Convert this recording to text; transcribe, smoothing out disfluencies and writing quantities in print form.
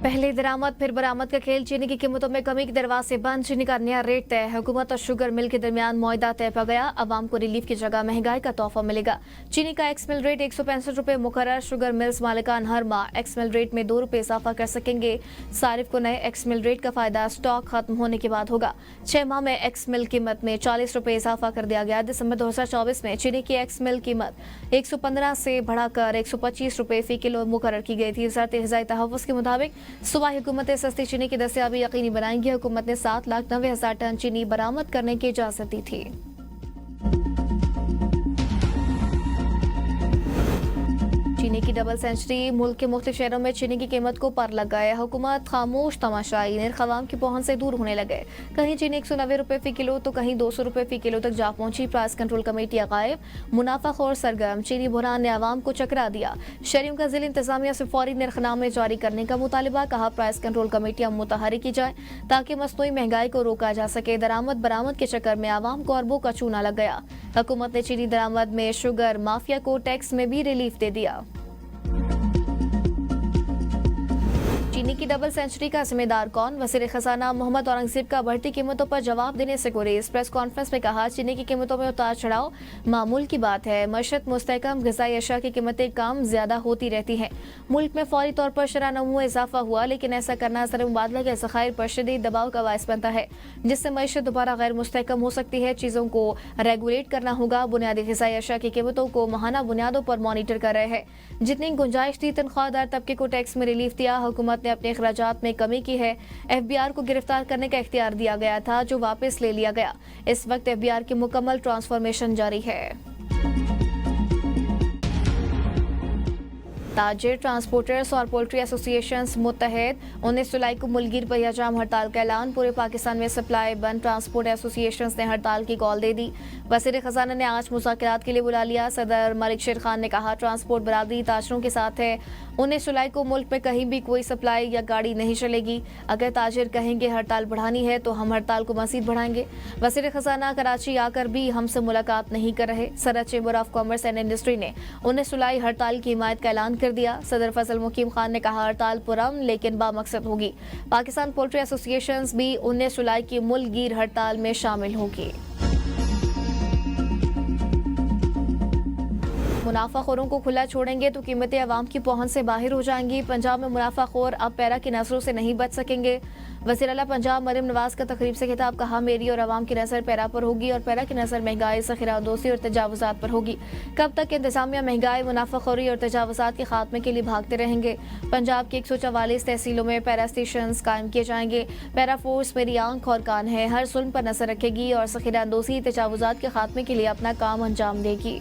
पहले दरामद फिर बरामद का खेल। चीनी की कीमतों में कमी के दरवाजे से बंद। चीनी का नया रेट तय। हुकूमत और शुगर मिल के दरमियान मुआहदा तय पा गया। अवाम को रिलीफ की जगह महंगाई का तोहफा मिलेगा। चीनी का एक्स मिल रेट 165 रुपए मुकर्रर। शुगर मिल्स मालिकान हर माह एक्स मिल रेट में 2 रुपए इजाफा कर सकेंगे। सारिफ को नए एक्स मिल रेट का फायदा स्टॉक खत्म होने के बाद होगा। 6 माह में एक्स मिल कीमत में 40 रुपए इजाफा कर दिया गया। दिसंबर 2024 में चीनी की एक्स मिल कीमत 115 से बढ़ाकर 125 रुपए फी किलो मुकर्रर की गई थी। वज़ारत ग़िज़ाई तहफ़्फ़ुज़ के मुताबिक सूबाई हुकूमत सस्ती चीनी की दस्तयाबी यकीनी बनाएंगी। हुकूमत ने 7,90,000 टन चीनी बरामद करने की इजाजत दी थी। चीनी की डबल सेंचुरी। मुल्क के मुख्तलिफ शहरों में चीनी की कीमत को पर लग गए। हुकूमत खामोश तमाशाई। निर्ख अवाम की पहुंच से दूर होने लगे। कहीं चीनी 190 रुपए फी किलो तो कहीं 200 रुपए फी किलो तक जा पहुंची। प्राइस कंट्रोल कमेटी गायब। मुनाफाखोर सरगर्म। चीनी बुहरान ने अवाम को चकरा दिया। शहरियों का जिला इंतजामिया से फौरी निर्खनामे जारी करने का मुतालबा। कहा प्राइस कंट्रोल कमेटियां मुतहरिक की जाए ताकि मसनूई महंगाई को रोका जा सके। दरामद बरामद के चक्कर में अवाम को अरबों का चूना लग गया। हुकूमत ने चीनी दरामद में शुगर माफिया को टैक्स में भी रिलीफ दे दिया। चीनी की डबल सेंचुरी का जिम्मेदार कौन? वज़ीर खजाना मोहम्मद औरंगज़ेब का बढ़ती कीमतों पर जवाब देने से गुरेज। प्रेस कॉन्फ्रेंस में कहा चीनी की कीमतों में उतार चढ़ाव मामूल की बात है। मशत मुस्तहकम। ग़िज़ाई अशिया की कीमतें कम ज्यादा होती रहती हैं। मुल्क में फौरी तौर पर शरह नमू इजाफा हुआ, लेकिन ऐसा करना ज़र मुबादला के ज़खायर पर शदीद दबाव का बायस बनता है, जिससे मईशत दोबारा गैर मुस्तहकम हो सकती है। चीज़ों को रेगुलेट करना होगा। बुनियादी ग़िज़ाई अशिया की कीमतों को माहाना बुनियादों पर मॉनिटर कर रहे हैं। जितनी गुंजाइश थी तनख्वाहदार तबके को टैक्स में रिलीफ दिया। हुकूमत ने अपने अखराजात में कमी की है। एफबीआर को गिरफ्तार करने का इख्तियार दिया गया था, जो वापस ले लिया गया। इस वक्त एफबीआर की मुकम्मल ट्रांसफॉर्मेशन जारी है। ताजिर, ट्रांसपोर्टर्स और पोल्ट्री एसोसिएशंस मुत्तहद। 19 जुलाई को मुल्कगीर पहियाजाम हड़ताल का ऐलान। पूरे पाकिस्तान में सप्लाई बंद। ट्रांसपोर्ट एसोसिएशंस ने हड़ताल की कॉल दे दी। वज़ीर खजाना ने आज मुज़ाकरात के लिए बुला लिया। सदर मलिक शेर खान ने कहा ट्रांसपोर्ट बरादरी ताजरों के साथ है। 19 जुलाई को मुल्क में कहीं भी कोई सप्लाई या गाड़ी नहीं चलेगी। अगर ताजिर कहेंगे हड़ताल बढ़ानी है तो हम हड़ताल को मज़ीद बढ़ाएंगे। वज़ीर खजाना कराची आकर भी हमसे मुलाकात नहीं कर रहे। सदर chamber of commerce and industry ने 19 जुलाई हड़ताल की हिमायत का ऐलान कर दिया। सदर फजल मुकीम खान ने कहा हड़ताल पुरअमन लेकिन बामकसद होगी। पाकिस्तान पोल्ट्री एसोसिएशंस भी 19 जुलाई की मुल्कगीर हड़ताल में शामिल होगी। मुनाफाखोरों को खुला छोड़ेंगे तो कीमतें अवाम की पहुंच से बाहर हो जाएंगी। पंजाब में मुनाफाखोर अब पैरा की नजरों से नहीं बच सकेंगे। वज़ीर आला पंजाब मरियम नवाज का तकरीब से खिताब। कहा मेरी और अवाम की नजर पैरा पर होगी और पैरा की नजर महंगाई, ज़ख़ीराबंदोशी और तजावुज़ात पर होगी। कब तक इंतजामिया महंगाई, मुनाफाखोरी और तजावुज़ात के खात्मे के लिए भागते रहेंगे? पंजाब की 144 तहसीलों में पैरा स्टेशन कायम किए जाएंगे। पैरा फोर्स मेरी आंख और कान है, हर जुल्म पर नजर रखेगी और ज़ख़ीराबंदोशी, तजावुज़ात के खात्मे के लिए अपना काम अंजाम देगी।